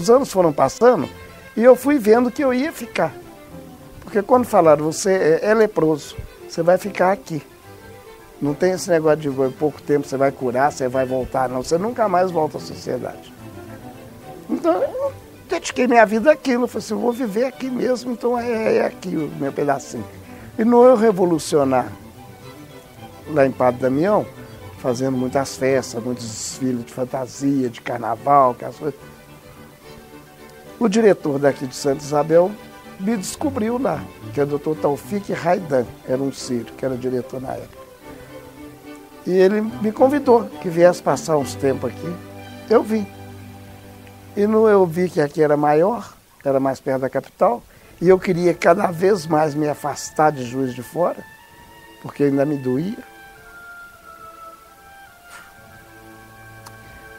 os anos foram passando e eu fui vendo que eu ia ficar. Porque quando falaram, você é leproso, você vai ficar aqui. Não tem esse negócio de pouco tempo você vai curar, você vai voltar, não. Você nunca mais volta à sociedade. Então, eu dediquei minha vida àquilo. Eu falei assim, eu vou viver aqui mesmo, então é aqui o meu pedacinho. E no eu revolucionar, lá em Padre Damião, fazendo muitas festas, muitos desfiles de fantasia, de carnaval, o diretor daqui de Santa Isabel me descobriu lá, que é o Dr. Taufik Raidan, era um sírio, que era diretor na época. E ele me convidou que viesse passar uns tempos aqui. Eu vim. E eu vi que aqui era maior, era mais perto da capital, e eu queria cada vez mais me afastar de Juiz de Fora, porque ainda me doía.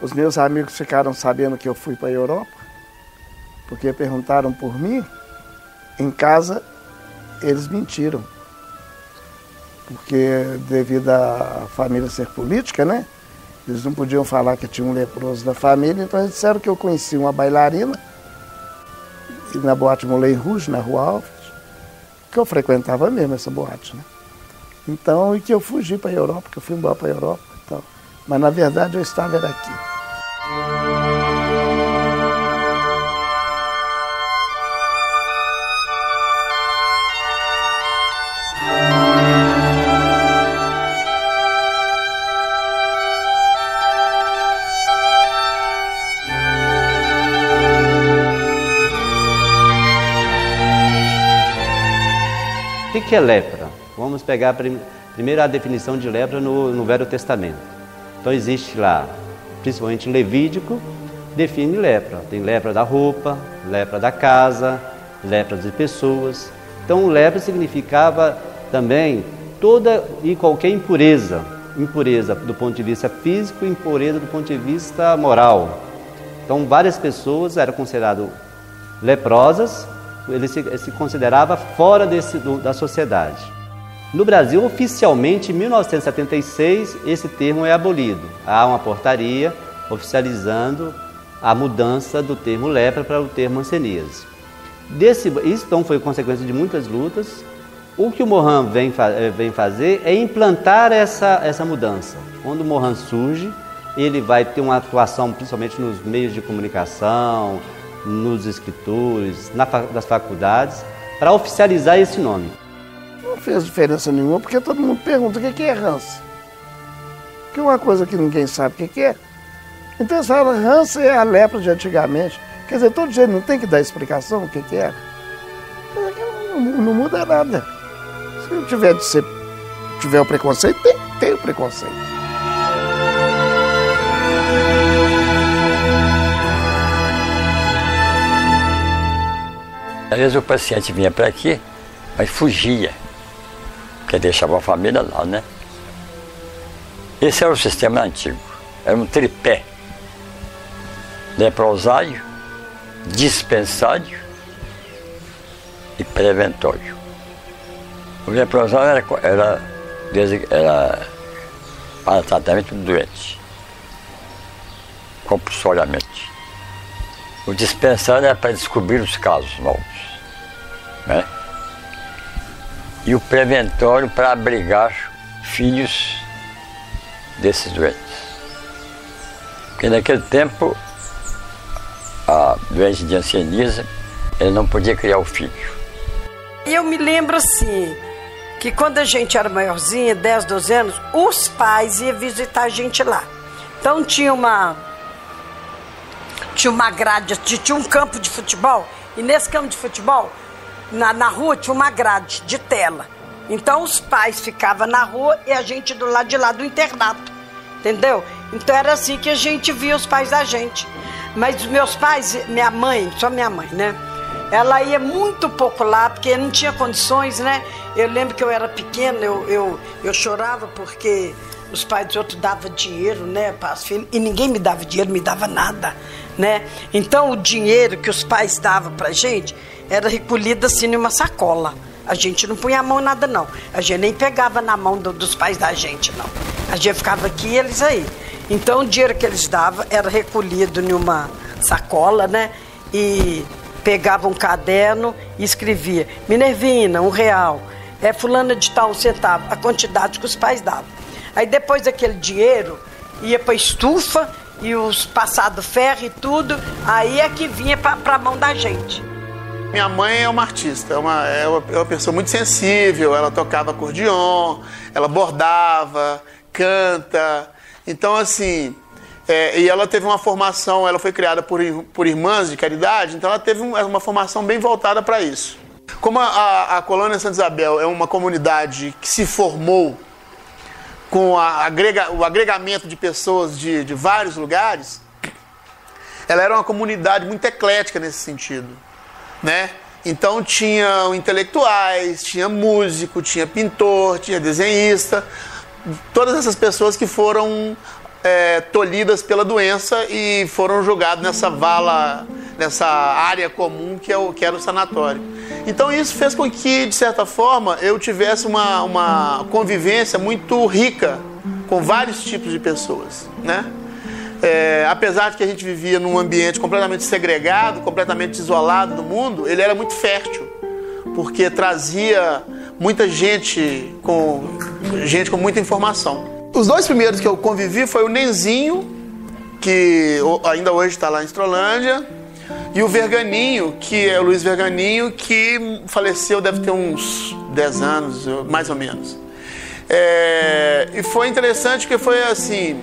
Os meus amigos ficaram sabendo que eu fui para a Europa, porque perguntaram por mim. Em casa, eles mentiram. Porque devido à família ser política, né? Eles não podiam falar que tinha um leproso na família, então eles disseram que eu conhecia uma bailarina na boate Moulin Rouge, na Rua Alves, que eu frequentava mesmo essa boate, né? Então, e que eu fugi para a Europa, que eu fui embora para a Europa e tal. Mas, na verdade, eu estava era aqui. O que é lepra? Vamos pegar primeiro a definição de lepra no Velho Testamento. Então existe lá, principalmente em Levítico, define lepra. Tem lepra da roupa, lepra da casa, lepra de pessoas. Então lepra significava também toda e qualquer impureza. Impureza do ponto de vista físico e impureza do ponto de vista moral. Então várias pessoas eram consideradas leprosas, ele se considerava fora da sociedade. No Brasil, oficialmente, em 1976, esse termo é abolido. Há uma portaria oficializando a mudança do termo lepra para o termo hanseníase. Isso, então, foi consequência de muitas lutas. O que o Mohan vem fazer é implantar essa mudança. Quando o Mohan surge, ele vai ter uma atuação, principalmente nos meios de comunicação, nos escritores, das faculdades, para oficializar esse nome. Não fez diferença nenhuma, porque todo mundo pergunta o que é Hanse. Que é uma coisa que ninguém sabe o que é. Então eles falam, Hanse é a lepra de antigamente. Quer dizer, todo jeito não tem que dar explicação o que é. Não muda nada. Se tiver o preconceito, tem o preconceito. Às vezes o paciente vinha para aqui, mas fugia, porque deixava a família lá, né? Esse era o sistema antigo, era um tripé: leprosário, dispensário e preventório. O leprosário era para tratamento do doente, compulsoriamente. O dispensário era para descobrir os casos novos, né? E o preventório para abrigar filhos desses doentes. Porque naquele tempo, a doente de hanseníase, ele não podia criar o filho. Eu me lembro assim, que quando a gente era maiorzinha, 10, 12 anos, os pais iam visitar a gente lá. Então tinha uma grade, tinha um campo de futebol, e nesse campo de futebol, na rua, tinha uma grade de tela. Então os pais ficavam na rua e a gente do lado de lá do internato, entendeu? Então era assim que a gente via os pais da gente. Mas meus pais, minha mãe, só minha mãe, né? Ela ia muito pouco lá, porque não tinha condições, né? Eu lembro que eu era pequena, eu chorava porque os pais dos outros davam dinheiro, né, para as filhas, e ninguém me dava dinheiro, me dava nada, né? Então o dinheiro que os pais davam pra gente era recolhido assim numa sacola. A gente não punha a mão em nada, não. A gente nem pegava na mão dos pais da gente, não. A gente ficava aqui e eles aí. Então o dinheiro que eles davam era recolhido numa sacola, né? e pegava um caderno e escrevia Minervina, R$1, fulana de tal, centavo, a quantidade que os pais davam. Aí depois daquele dinheiro ia para estufa e os passados ferro e tudo, aí é que vinha para a mão da gente. Minha mãe é uma artista, é uma pessoa muito sensível, ela tocava acordeon, ela bordava, canta, então assim, e ela teve uma formação, ela foi criada por irmãs de caridade, então ela teve uma formação bem voltada para isso. Como a Colônia Santa Isabel é uma comunidade que se formou com o agregamento de pessoas de vários lugares, ela era uma comunidade muito eclética nesse sentido, né? Então tinha intelectuais, tinha músico, tinha pintor, tinha desenhista, todas essas pessoas que foram tolhidas pela doença e foram jogados nessa vala, nessa área comum que era o sanatório. Então isso fez com que, de certa forma, eu tivesse uma convivência muito rica com vários tipos de pessoas, né? Apesar de que a gente vivia num ambiente completamente segregado, completamente isolado do mundo, ele era muito fértil, porque trazia muita gente com muita informação. Os dois primeiros que eu convivi foi o Nenzinho, que ainda hoje está lá em Estrolândia, e o Verganinho, que é o Luiz Verganinho, que faleceu, deve ter uns 10 anos, mais ou menos. E foi interessante porque foi assim...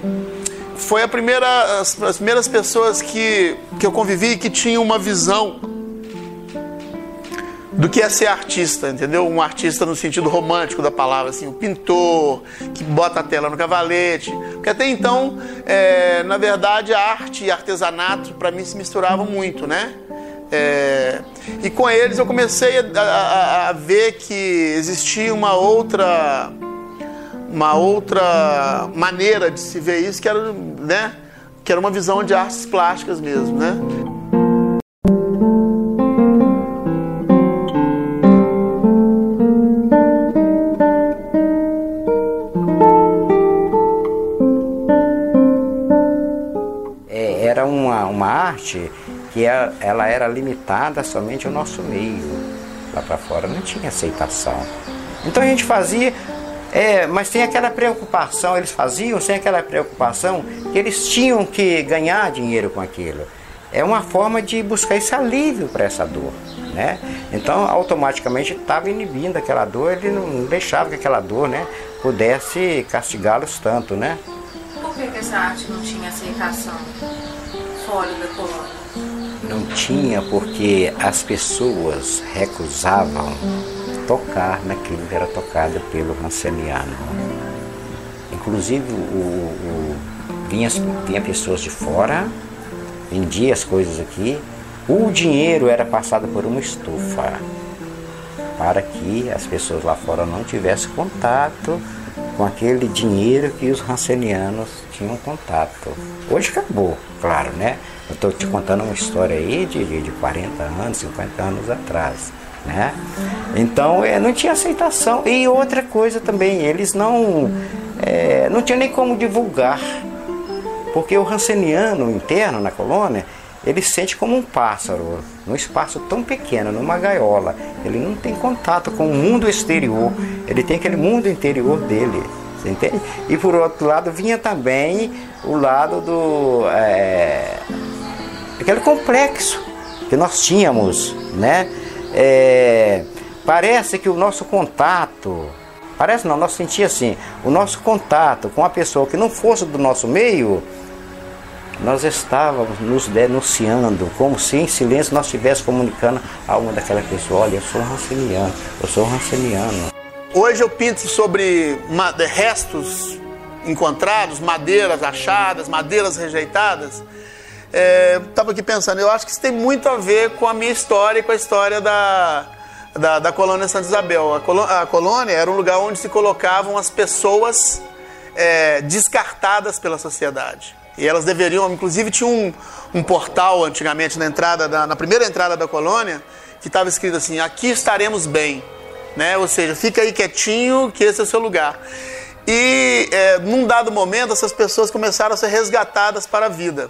Foi as primeiras pessoas que eu convivi que tinham uma visão do que é ser artista, entendeu? Um artista no sentido romântico da palavra, assim, um pintor que bota a tela no cavalete. Porque até então, na verdade, a arte e artesanato para mim se misturavam muito, né? E com eles eu comecei a ver que existia uma outra maneira de se ver isso, que era, né, que era uma visão de artes plásticas mesmo, né? Era uma arte que ela era limitada somente ao nosso meio. Lá para fora não tinha aceitação. Então a gente fazia... mas tem aquela preocupação, eles faziam sem aquela preocupação que eles tinham que ganhar dinheiro com aquilo. É uma forma de buscar esse alívio para essa dor, né? Então, automaticamente estava inibindo aquela dor, ele não deixava que aquela dor, né, pudesse castigá-los tanto, né? Por que essa arte não tinha aceitação fora da colônia? Não tinha porque as pessoas recusavam tocar naquilo que era tocado pelo Ranceniano. Inclusive vinha pessoas de fora, vendia as coisas aqui, o dinheiro era passado por uma estufa para que as pessoas lá fora não tivessem contato com aquele dinheiro que os rancenianos tinham contato. Hoje acabou, claro, né? Eu estou te contando uma história aí de 40 anos, 50 anos atrás, né? Então não tinha aceitação. E outra coisa também, eles não tinham nem como divulgar, porque o ranceniano interno na colônia, ele se sente como um pássaro num espaço tão pequeno, numa gaiola. Ele não tem contato com o mundo exterior, ele tem aquele mundo interior dele, você entende? E por outro lado vinha também o lado aquele complexo que nós tínhamos, né? Parece que o nosso contato, nós sentíamos assim, o nosso contato com a pessoa que não fosse do nosso meio, nós estávamos nos denunciando, como se em silêncio nós estivéssemos comunicando a uma daquela pessoa: olha, eu sou ranceniano. Hoje eu pinto sobre restos encontrados, madeiras achadas, madeiras rejeitadas. Estava aqui pensando, eu acho que isso tem muito a ver com a minha história e com a história da colônia Santa Isabel. A colônia era um lugar onde se colocavam as pessoas descartadas pela sociedade. E elas deveriam, inclusive tinha um portal antigamente na primeira entrada da colônia, que estava escrito assim: aqui estaremos bem, né? Ou seja, fica aí quietinho que esse é o seu lugar. E num dado momento essas pessoas começaram a ser resgatadas para a vida.